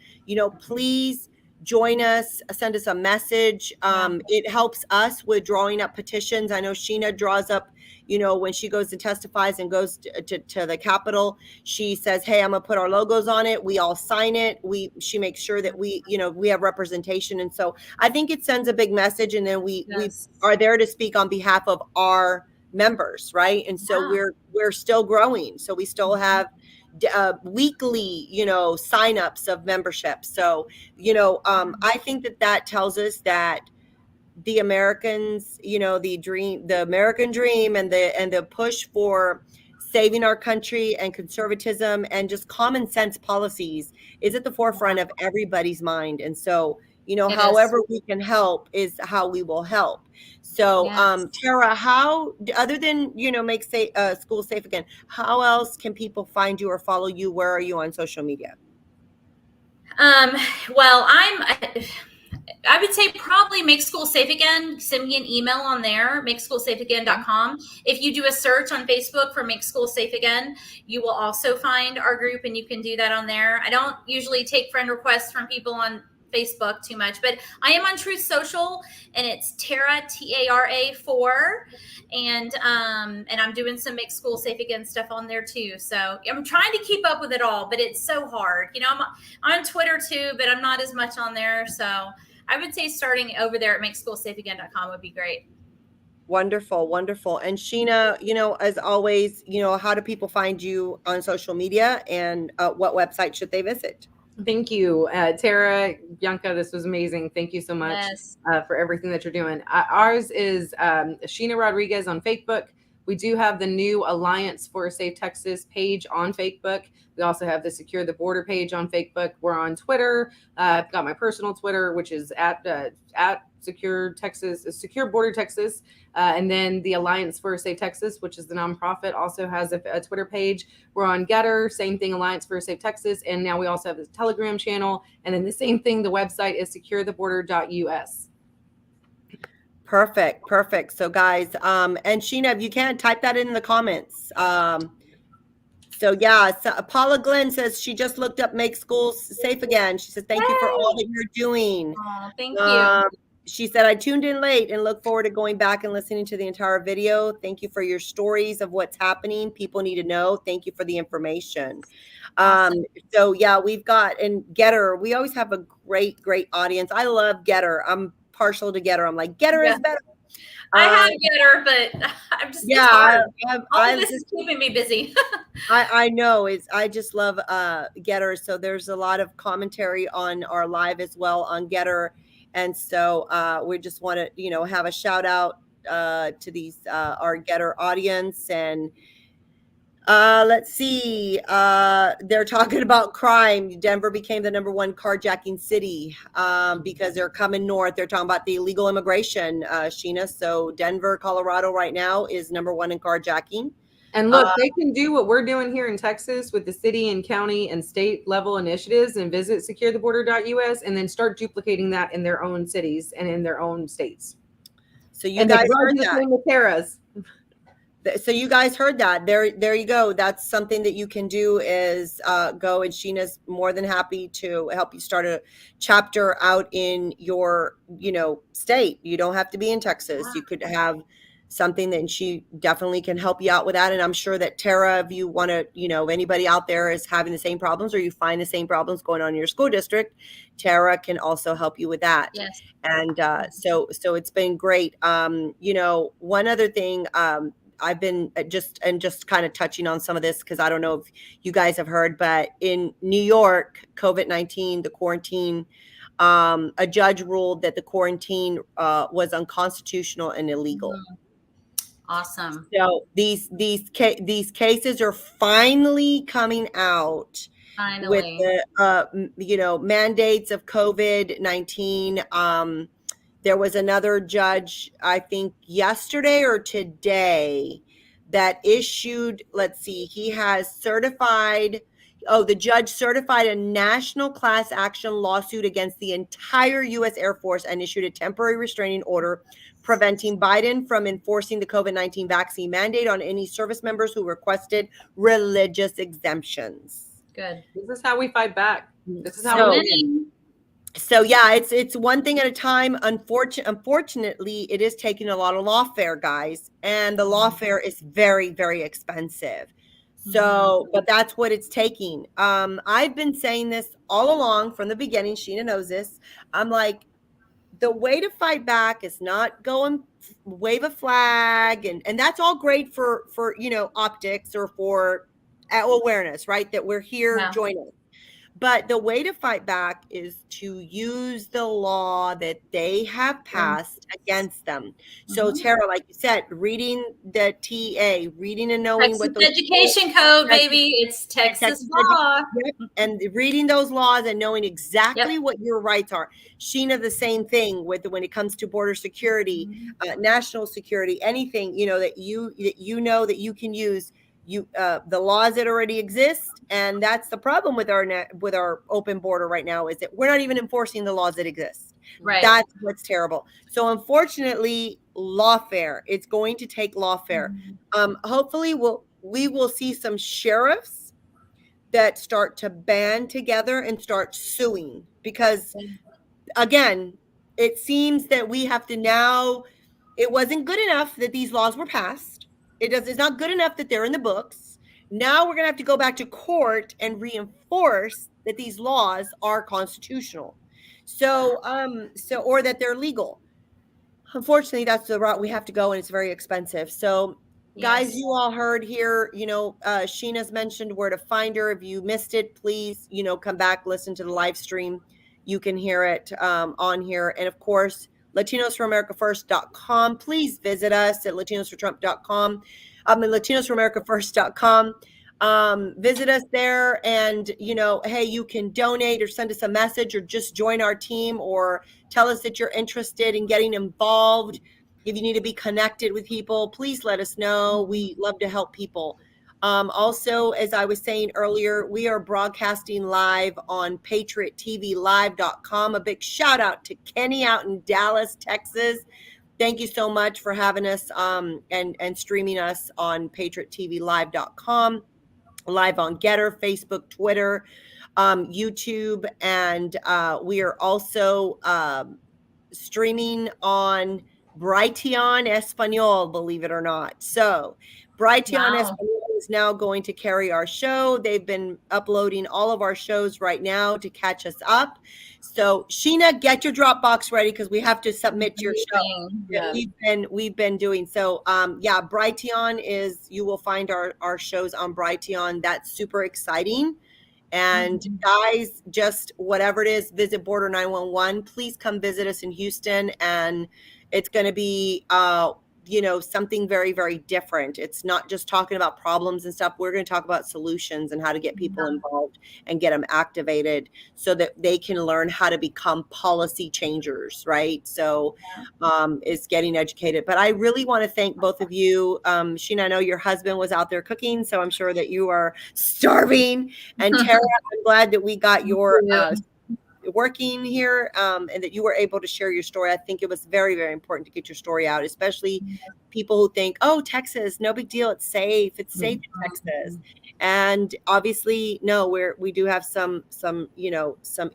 please join us, send us a message. It helps us with drawing up petitions. I know Sheena draws up, when she goes and testifies and goes to the Capitol, she says, hey, I'm gonna put our logos on it. We all sign it. She makes sure that we have representation. And so I think it sends a big message. And then we are there to speak on behalf of our members, right? And so we're still growing. So we still have weekly, signups of membership. So, I think that tells us that the Americans, the American dream and the push for saving our country and conservatism and just common sense policies is at the forefront of everybody's mind. And so, however we can help is how we will help. So, Tara, how, other than, make school safe again, how else can people find you or follow you? Where are you on social media? Well, I would say probably Make School Safe Again. Send me an email on there, makeschoolsafeagain.com. If you do a search on Facebook for Make School Safe Again, you will also find our group, and you can do that on there. I don't usually take friend requests from people on Facebook too much, but I am on Truth Social, and it's Tara, Tara 4, and I'm doing some Make School Safe Again stuff on there too. So I'm trying to keep up with it all, but it's so hard. I'm on Twitter too, but I'm not as much on there. So I would say starting over there at makeschoolsafeagain.com would be great. Wonderful, wonderful. And Sheena, as always, how do people find you on social media, and what website should they visit? Thank you, Tara, Bianca. This was amazing. Thank you so much Yes. for everything that you're doing. Ours is Sheena Rodriguez on Facebook. We do have the new Alliance for a Safe Texas page on Facebook. We also have the Secure the Border page on Facebook. We're on Twitter. I've got my personal Twitter, which is at Secure Texas, Secure Border Texas, and then the Alliance for a Safe Texas, which is the nonprofit, also has a Twitter page. We're on Getter, same thing, Alliance for a Safe Texas, and now we also have a Telegram channel, and then the same thing. The website is securetheborder.us. Perfect, perfect. So guys, and Sheena, if you can, type that in the comments. So yeah, so Paula Glenn says she just looked up Make Schools Safe Again. She says, thank you for all that you're doing. Oh, thank you. She said, I tuned in late and look forward to going back and listening to the entire video. Thank you for your stories of what's happening. People need to know. Thank you for the information. Awesome. So yeah, we've got, and Getter, we always have a great, great audience. I love Getter. I'm partial to Getter. I'm like, Getter is better. I have Getter, but I'm just, it's hard. All of this is keeping me busy. I know. I just love Getter. So there's a lot of commentary on our live as well on Getter. And so we just want to, have a shout out to these our Getter audience. And let's see. They're talking about crime. Denver became the #1 carjacking city because they're coming north. They're talking about the illegal immigration, Sheena. So Denver, Colorado right now is #1 in carjacking. And look, they can do what we're doing here in Texas with the city and county and state level initiatives and visit securetheborder.us and then start duplicating that in their own cities and in their own states. So you guys heard that. So you guys heard that. There you go. That's something that you can do is go, and Sheena's more than happy to help you start a chapter out in your, state. You don't have to be in Texas. You could have something that, and she definitely can help you out with that. And I'm sure that Tara, if you want to, anybody out there is having the same problems, or you find the same problems going on in your school district, Tara can also help you with that. Yes. And so it's been great. One other thing, I've been just kind of touching on some of this because I don't know if you guys have heard, but in New York, COVID-19, the quarantine, a judge ruled that the quarantine was unconstitutional and illegal. Mm-hmm. Awesome. So these cases are finally coming out. Finally. With the mandates of COVID-19. There was another judge, I think yesterday or today, that issued, let's see, he has certified, the judge certified a national class action lawsuit against the entire U.S. Air Force and issued a temporary restraining order preventing Biden from enforcing the COVID-19 vaccine mandate on any service members who requested religious exemptions. Good. This is how we fight back. This is how we win. So yeah, it's one thing at a time. Unfortunately, it is taking a lot of lawfare, guys, and the lawfare is very, very expensive. So, but that's what it's taking. I've been saying this all along from the beginning. Sheena knows this. I'm like, the way to fight back is not go and wave a flag, and that's all great for optics or for awareness, right? That we're here joining. But the way to fight back is to use the law that they have passed against them. So Tara, like you said, reading the TA, reading and knowing Texas what the education code, baby. It's Texas law. And reading those laws and knowing exactly what your rights are. Sheena, the same thing with when it comes to border security, national security, anything, that you can use. The laws that already exist, and that's the problem with our open border right now, is that we're not even enforcing the laws that exist. Right. That's what's terrible. So unfortunately, lawfare, it's going to take lawfare. Hopefully we will see some sheriffs that start to band together and start suing, because again, it seems that we have to now, it wasn't good enough that these laws were passed. It's not good enough that they're in the books. Now we're going to have to go back to court and reinforce that these laws are constitutional. So or that they're legal. unfortunately, that's the route we have to go, and it's very expensive. So, guys, Yes. you all heard here, Sheena's mentioned where to find her. If you missed it, please, come back, listen to the live stream. You can hear it on here. And of course, latinosforamericafirst.com. Please visit us at latinosfortrump.com. And latinosforamericafirst.com. Visit us there, and hey, you can donate or send us a message or just join our team or tell us that you're interested in getting involved. If you need to be connected with people, please let us know. We love to help people. Also, as I was saying earlier, we are broadcasting live on patriottvlive.com. A big shout out to Kenny out in Dallas, Texas. Thank you so much for having us and streaming us on patriottvlive.com, live on Getter, Facebook, Twitter, YouTube, and we are also streaming on Brighteon Espanol, believe it or not. So Brighteon Wow. Espanol is now going to carry our show. They've been uploading all of our shows right now to catch us up. So Sheena, get your Dropbox ready because we have to submit your show. Amazing. Yeah, Yeah. we've been doing so. Yeah, Brighteon is, you will find our shows on Brighteon. That's super exciting. And guys, just whatever it is, visit Border 911. Please come visit us in Houston, and it's going to be something very, very different. It's not just talking about problems and stuff. We're going to talk about solutions and how to get people involved and get them activated so that they can learn how to become policy changers, right? So it's getting educated. But I really want to thank both of you. Sheena, I know your husband was out there cooking, so I'm sure that you are starving. And Tara, I'm glad that we got your working here and that you were able to share your story. I think it was very, very important to get your story out, especially people who think, oh, Texas, no big deal. It's safe. It's safe in Texas. And obviously, no, we do have some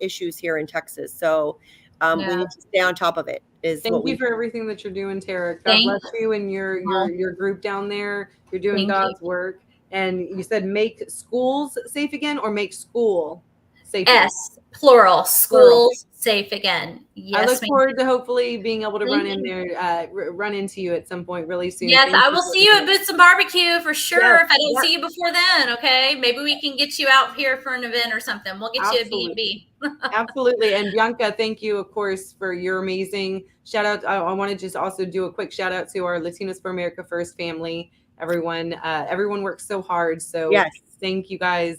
issues here in Texas. So we need to stay on top of it. Thank you for everything that you're doing, Tara. God Thank bless you and your group down there. You're doing Thank God's work. And you said make schools safe again, or make school safe again? S, plural, schools safe again. Yes, I look ma'am. forward to hopefully being able to Thank run in there, run into you at some point really soon. Yes, Thank I you will for see you at everything. Boots and Barbecue for sure. Yes, If I don't yep. see you before then, okay? Maybe we can get you out here for an event or something. We'll get you a B&B. Absolutely. And Bianca, thank you, of course, for your amazing shout out. I want to just also do a quick shout out to our Latinos for America First family. Everyone works so hard. So yes. Thank you guys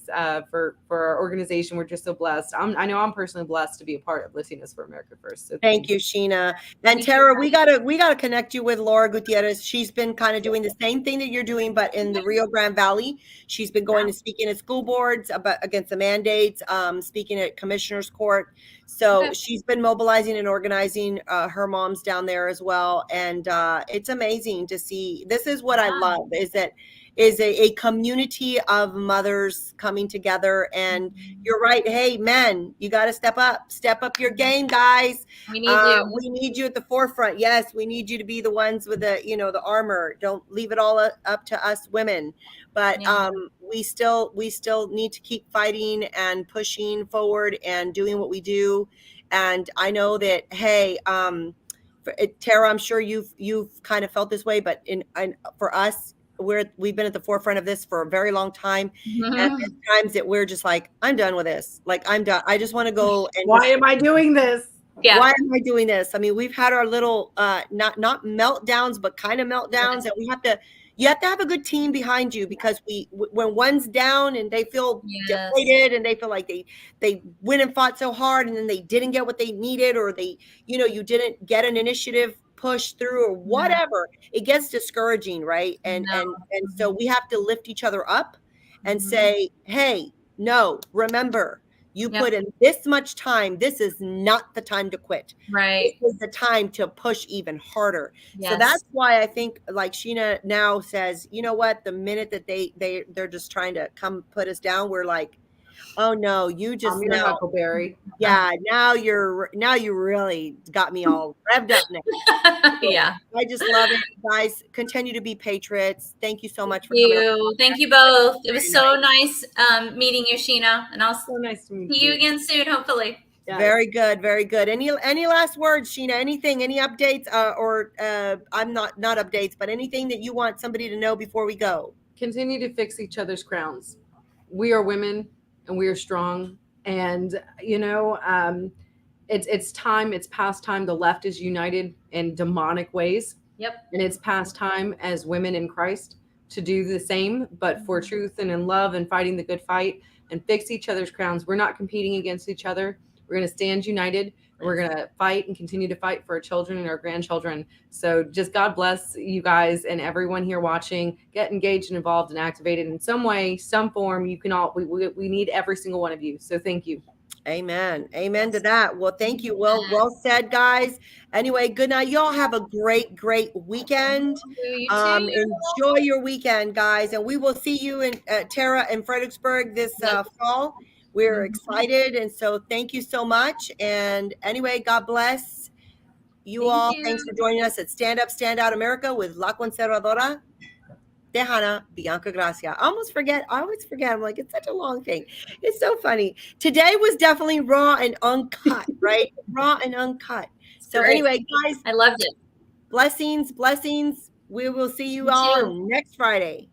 for our organization. We're just so blessed. I know I'm personally blessed to be a part of Latinos for America First. So thank you, Sheena. And Tara, we gotta connect you with Laura Gutierrez. She's been kind of doing the same thing that you're doing, but in the Rio Grande Valley. She's been going and speaking at school boards against the mandates, speaking at commissioner's court. So she's been mobilizing and organizing her moms down there as well. And it's amazing to see. This is what I love, is a community of mothers coming together. And you're right. Hey, men, you got to step up your game, guys. We need you. We need you at the forefront. Yes, we need you to be the ones with the armor. Don't leave it all up to us women. But we still need to keep fighting and pushing forward and doing what we do. And I know that, hey, Tara, I'm sure you've kind of felt this way, but for us, we've been at the forefront of this for a very long time. And there's times that we're just like, I'm done with this. Like, I'm done. I just want to go. And why am I doing this? Yeah. Why am I doing this? I mean, we've had our little, not meltdowns, but kind of meltdowns. And you have to have a good team behind you, because when one's down and they feel deflated and they feel like they went and fought so hard and then they didn't get what they needed, or you didn't get an initiative pushed through or whatever, it gets discouraging, right? And so we have to lift each other up and say, hey, no, remember, you put in this much time. This is not the time to quit. Right. This is the time to push even harder. Yes. So that's why I think, like Sheena now says, you know what, the minute that they're just trying to come put us down, we're like, oh no, you just I'm your Huckleberry. Yeah, now you really got me all revved up now. Yeah. I just love it. Guys, continue to be patriots. Thank you so much for coming. Coming. Thank you both. It was so nice meeting you, Sheena. And I'll So nice to meet see you again soon, hopefully. Yes. Very good, very good. Any last words, Sheena? Anything, any updates, or I'm not updates, but anything that you want somebody to know before we go? Continue to fix each other's crowns. We are women and we are strong. And it's time. It's past time. The left is united in demonic ways. Yep. And it's past time as women in Christ to do the same, but for truth and in love and fighting the good fight and fix each other's crowns. We're not competing against each other. We're going to stand united, and we're going to fight and continue to fight for our children and our grandchildren. So just God bless you guys and everyone here watching. Get engaged and involved and activated in some way, some form. You can all, we need every single one of you. So thank you. Amen. Amen to that. Well, thank you. Well said, guys. Anyway, good night. Y'all have a great, great weekend. You too. Enjoy your weekend, guys. And we will see you in Tara and Fredericksburg this fall. We're excited. And so thank you so much. And anyway, God bless you all. Thanks for joining us at Stand Up, Stand Out America with La Conservadora Tejana Bianca Gracia. I always forget. I'm like, it's such a long thing. It's so funny. Today was definitely raw and uncut, right? Raw and uncut. So anyway, guys, I loved it. Blessings. We will see you all next Friday.